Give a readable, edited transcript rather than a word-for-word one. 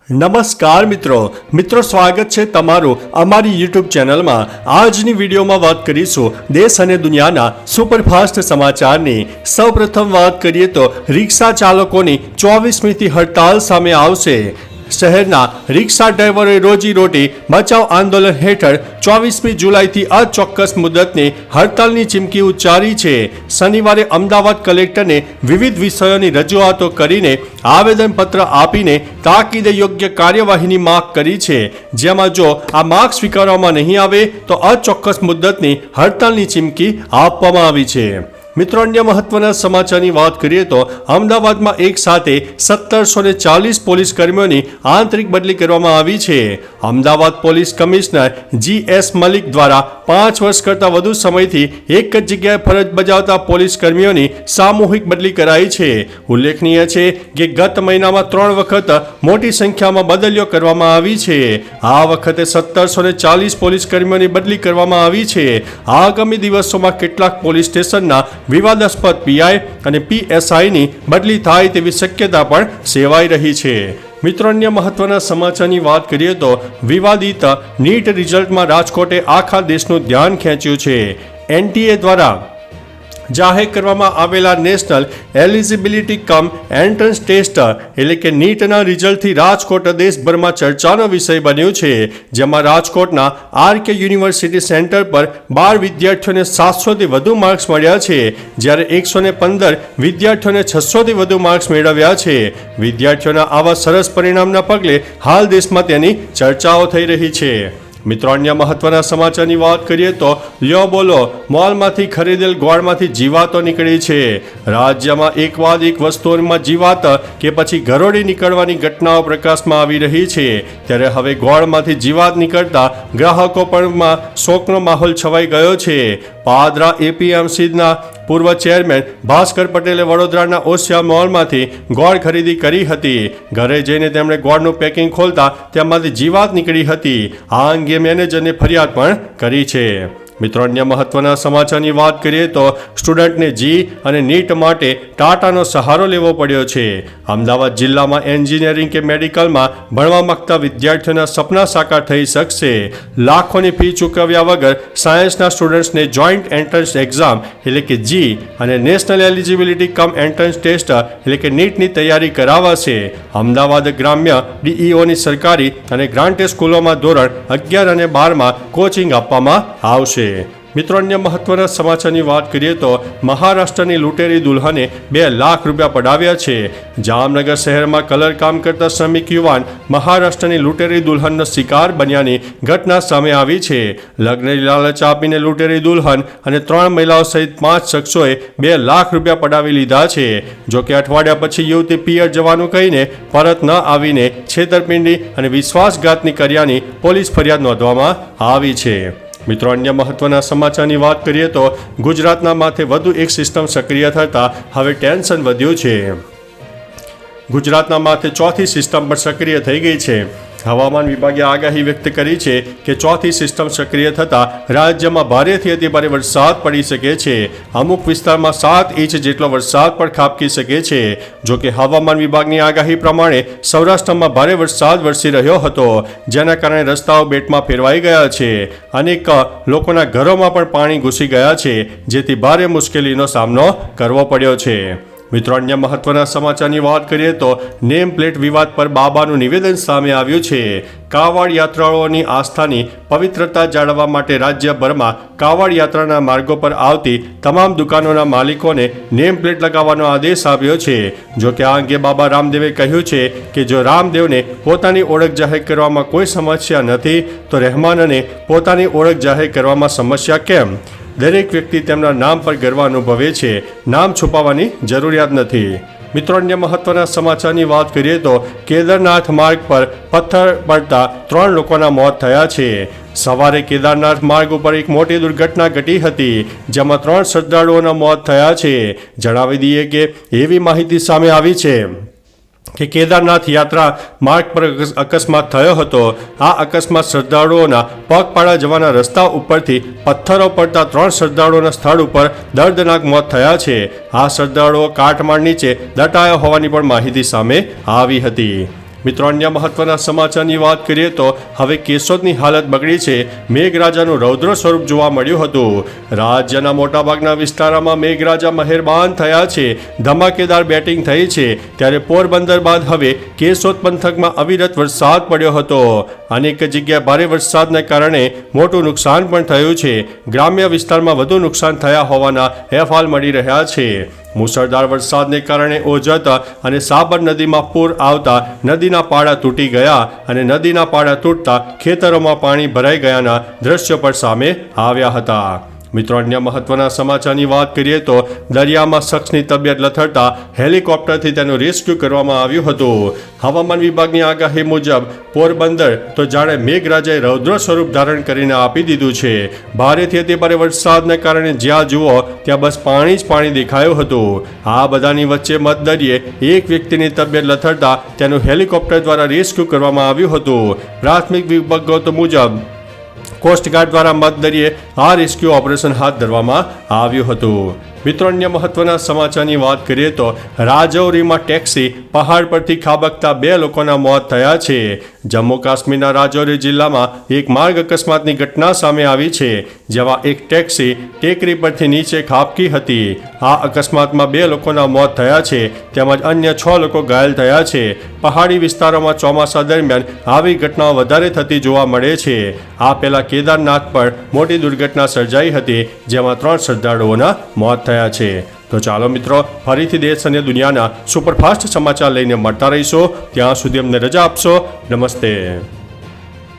નમસ્કાર મિત્રો સ્વાગત છે તમારું અમારી યુટ્યુબ ચેનલમાં। આજની વિડીયોમાં વાત કરીશું દેશ અને દુનિયાના સુપરફાસ્ટ સમાચારની। સૌપ્રથમ વાત કરીએ તો રિક્ષા ચાલકોની 24મીથી હડતાલ સામે આવશે। શહેરના રિક્ષા ડ્રાઈવરોએ રોજીરોટી બચાવ આંદોલન હેઠળ 24મી જુલાઈથી અચોક્કસ મુદતની હડતાલની ચીમકી ઉચ્ચારી છે। શનિવારે અમદાવાદ કલેક્ટરને વિવિધ વિષયોની રજૂઆતો કરીને આવેદનપત્ર આપીને તાકીદે યોગ્ય કાર્યવાહીની માંગ કરી છે, જેમાં જો આ માંગ સ્વીકારવામાં નહીં આવે તો અચોક્કસ મુદતની હડતાલની ચીમકી આપવામાં આવી છે। મિત્રો, અન્ય મહત્વના સમાચારની વાત કરીએ તો અમદાવાદમાં એક સાથે 1740 પોલીસ કર્મીઓની આંતરિક બદલી કરવામાં આવી છે। Ahmedabad police commissioner GS Malik દ્વારા 5 વર્ષ કરતાં વધુ સમયથી એક જ જગ્યાએ ફરજ બજાવતા પોલીસ કર્મીઓની સામૂહિક બદલી કરાઈ છે। ઉલ્લેખનીય છે કે ગત મહિનામાં 3 વખત મોટી સંખ્યામાં બદલીઓ કરવામાં આવી છે। આ વખતે 1740 પોલીસ કર્મીઓની બદલી કરવામાં આવી છે। આગામી દિવસોમાં કેટલાક પોલીસ સ્ટેશનના વિવાદાસ્પદ પીઆઈ અને પીએસઆઈની બદલી થાય તેવી શક્યતા પણ સેવાઈ રહી છે। મિત્રો, અન્ય મહત્વના સમાચારની વાત કરીએ તો વિવાદિત નીટ રિઝલ્ટમાં રાજકોટે આખા દેશનું ધ્યાન ખેંચ્યું છે। એનટીએ દ્વારા જાહેર કરવામાં આવેલા National Eligibility cum Entrance Test એટલે કે નીટના રિઝલ્ટથી રાજકોટ દેશભરમાં ચર્ચાનો વિષય બન્યું છે, જેમાં રાજકોટના આરકે યુનિવર્સિટી સેન્ટર પર 12 વિદ્યાર્થીઓને 700થી વધુ માર્ક્સ મળ્યા છે, જ્યારે 115 વિદ્યાર્થીઓને 600થી વધુ માર્ક્સ મેળવ્યા છે। વિદ્યાર્થીઓના આવા સરસ પરિણામના પગલે હાલ દેશમાં તેની ચર્ચાઓ થઈ રહી છે। મિત્રો, અન્ય મહત્વના સમાચારની વાત કરીએ તો લ્યો બોલો, મોલમાંથી ખરીદેલ ગોળમાંથી જીવાતો નીકળી છે। રાજ્યમાં એક બાદ એક વસ્તુઓમાં જીવાત કે પછી ઘરોડી નીકળવાની ઘટનાઓ પ્રકાશમાં આવી રહી છે, ત્યારે હવે ગોળમાંથી જીવાત નીકળતા ગ્રાહકો પરમાં શોકનો માહોલ છવાઈ ગયો છે। પાદરા એપીએમસીના પૂર્વ ચેરમેન ભાસ્કર પટેલે વડોદરાના ઓસિયા મોલમાંથી ગોળ ખરીદી કરી હતી। ઘરે જઈને તેમણે ગોળનું પેકિંગ ખોલતા તેમાંથી જીવાત નીકળી હતી। આ અંગે મેનેજરને ફરિયાદ પણ કરી છે। મિત્રો, અન્ય મહત્વના સમાચારની વાત કરીએ તો સ્ટુડન્ટને જી અને નીટ માટે ટાટાનો સહારો લેવો પડ્યો છે। અમદાવાદ જિલ્લામાં એન્જિનિયરિંગ કે મેડિકલમાં ભણવા માંગતા વિદ્યાર્થીઓના સપના સાકાર થઈ શકશે। લાખોની ફી ચૂકવ્યા વગર સાયન્સના સ્ટુડન્ટ્સને જોઈન્ટ એન્ટ્રન્સ એક્ઝામ એટલે કે જી અને National Eligibility cum Entrance Test એટલે કે નીટની તૈયારી કરાવાશે। અમદાવાદ ગ્રામ્ય ડીઈઓની સરકારી અને ગ્રાન્ટેડ સ્કૂલોમાં ધોરણ 11 અને 12માં કોચિંગ આપવામાં આવશે। મિત્રો, અન્ય મહત્વના સમાચારની વાત કરીએ તો મહારાષ્ટ્રની લૂંટેરી દુલ્હને 2 લાખ રૂપિયા પડાવ્યા છે। જામનગર શહેરમાં કલર કામ કરતા શ્રમિક યુવાન મહારાષ્ટ્રની લૂંટેરી દુલ્હનનો શિકાર બન્યાની ઘટના સામે આવી છે। લગ્નની લાલચ આપીને લૂંટેરી દુલ્હન અને 3 મહિલાઓ સહિત 5 શખ્સોએ 2 લાખ રૂપિયા પડાવી લીધા છે। જોકે અઠવાડિયા પછી યુવતી પિયર જવાનું કહીને પરત ન આવીને છેતરપિંડી અને વિશ્વાસઘાતની કર્યાની પોલીસ ફરિયાદ નોંધવામાં આવી છે। મિત્રો, અન્ય મહત્વના સમાચારની વાત કરીએ તો ગુજરાતના માથે વધુ એક સિસ્ટમ સક્રિય થતાં હવે ટેન્શન વધ્યું છે। ગુજરાતના માથે ચોથી સિસ્ટમ પણ સક્રિય થઈ ગઈ છે। હવામાન વિભાગે આગાહી વ્યક્ત કરી છે કે ચોથી સિસ્ટમ સક્રિય થતાં રાજ્યમાં ભારેથી અતિભારે વરસાદ પડી શકે છે। અમુક વિસ્તારમાં 7 ઇંચ જેટલો વરસાદ પણ ખાબકી શકે છે। જોકે હવામાન વિભાગની આગાહી પ્રમાણે સૌરાષ્ટ્રમાં ભારે વરસાદ વરસી રહ્યો હતો, જેના કારણે રસ્તાઓ બેટમાં ફેરવાઈ ગયા છે। અનેક લોકોના ઘરોમાં પણ પાણી ઘૂસી ગયા છે, જેથી ભારે મુશ્કેલીનો સામનો કરવો પડ્યો છે। મિત્રો, અન્ય મહત્વના સમાચારની વાત કરીએ તો નેમ પ્લેટ વિવાદ પર બાબાનું નિવેદન સામે આવ્યું છે। કાવડ યાત્રાળુઓની આસ્થાની પવિત્રતા જાળવવા માટે રાજ્યભરમાં કાવડ યાત્રાના માર્ગો પર આવતી તમામ દુકાનોના માલિકોને નેમ પ્લેટ લગાવવાનો આદેશ આપ્યો છે। જો કે આ અંગે બાબા રામદેવે કહ્યું છે કે જો રામદેવને પોતાની ઓળખ જાહેર કરવામાં કોઈ સમસ્યા નથી તો રહેમાનને પોતાની ઓળખ જાહેર કરવામાં સમસ્યા કેમ? દરેક વ્યક્તિ તેમના નામ પર ગર્વ અનુભવે છે, નામ છુપાવવાની જરૂરિયાત નથી। મિત્રો, અન્ય મહત્વના સમાચારની વાત કરીએ તો કેદારનાથ માર્ગ પર પથ્થર પડતા 3 લોકોના મોત થયા છે। સવારે કેદારનાથ માર્ગ ઉપર એક મોટી દુર્ઘટના ઘટી હતી, જેમાં 3 શ્રદ્ધાળુઓના મોત થયા છે। જણાવી દઈએ કે એવી માહિતી સામે આવી છે કે કેદારનાથ યાત્રા માર્ગ પર અકસ્માત થયો હતો। આ અકસ્માત શ્રદ્ધાળુઓના પગપાળા જવાના રસ્તા ઉપરથી પથ્થરો પડતા 3 શ્રદ્ધાળુઓના સ્થળ ઉપર દર્દનાક મોત થયા છે। આ શ્રદ્ધાળુઓ કાટમાળ નીચે દટાયા હોવાની પણ માહિતી સામે આવી હતી। મિત્રો અન્ય મહત્વના સમાચારની વાત કરીએ તો હવે કેશોદની હાલત બગડી છે. મેઘરાજાનું રૌદ્ર સ્વરૂપ જોવા મળ્યું હતું. રાજ્યના મોટાભાગના વિસ્તારોમાં મેઘરાજા મહેરબાન થયા છે. ધમાકેદાર બેટિંગ થઈ છે. ત્યારે પોરબંદર બાદ હવે કેશોદ પંથકમાં અવિરત વરસાદ પડ્યો હતો. અનેક જગ્યાએ ભારે વરસાદને કારણે મોટું નુકસાન પણ થયું છે. ગ્રામ્ય વિસ્તારમાં વધુ નુકસાન થયા હોવાના અહેવાલ મળી રહ્યા છે. મુસળધાર વરસાદને કારણે ઓજત અને સાબર નદીમાં પૂર આવતા નદીના પાળા તૂટી ગયા અને નદીના પાળા તૂટતા ખેતરોમાં પાણી ભરાઈ ગયાના દ્રશ્યો પણ સામે આવ્યા હતા. મિત્રો અન્ય મહત્વના સમાચારની વાત કરીએ તો દરિયામાં શખ્સની તબિયત લથડતા હેલિકોપ્ટરથી તેનું રેસ્ક્યુ કરવામાં આવ્યું હતું. હવામાન વિભાગની આગાહી મુજબ પોરબંદર તો જાણે મેઘરાજાએ રૌદ્ર સ્વરૂપ ધારણ કરીને આપી દીધું છે. ભારેથી અતિભારે વરસાદને કારણે જ્યાં જુઓ ત્યાં બસ પાણી જ પાણી દેખાયું હતું. આ બધાની વચ્ચે મધદરિયે એક વ્યક્તિની તબિયત લથડતા તેનું હેલિકોપ્ટર દ્વારા રેસ્ક્યુ કરવામાં આવ્યું હતું. પ્રાથમિક વિગતો મુજબ કોસ્ટગાર્ડ દ્વારા મધદરિયે આ રેસ્ક્યુ ઓપરેશન હાથ ધરવામાં આવ્યું હતું. મિત્રો અન્ય મહત્વના સમાચારની વાત કરીએ તો રાજૌરીમાં ટેક્સી પહાડ પરથી ખાબકતા 2 લોકોના મોત થયા છે. જમ્મુ કાશ્મીરના રાજૌરી જિલ્લામાં એક માર્ગ અકસ્માતની ઘટના સામે આવી છે, જેમાં એક ટેક્સી ટેકરી પરથી નીચે ખાબકી હતી. આ અકસ્માતમાં 2 લોકોના મોત થયા છે તેમજ અન્ય 6 લોકો ઘાયલ થયા છે. પહાડી વિસ્તારોમાં ચોમાસા દરમિયાન આવી ઘટનાઓ વધારે થતી જોવા મળે છે. આ પહેલા કેદારનાથ પર મોટી દુર્ઘટના સર્જાઈ હતી, જેમાં 3 શ્રદ્ધાળુઓના મોત થયા છે. તો ચાલો મિત્રો, ફરીથી દેશ અને દુનિયાના સુપરફાસ્ટ સમાચાર લઈને મળતા રહીશો. ત્યાં સુધી અમને રજા આપશો. નમસ્તે.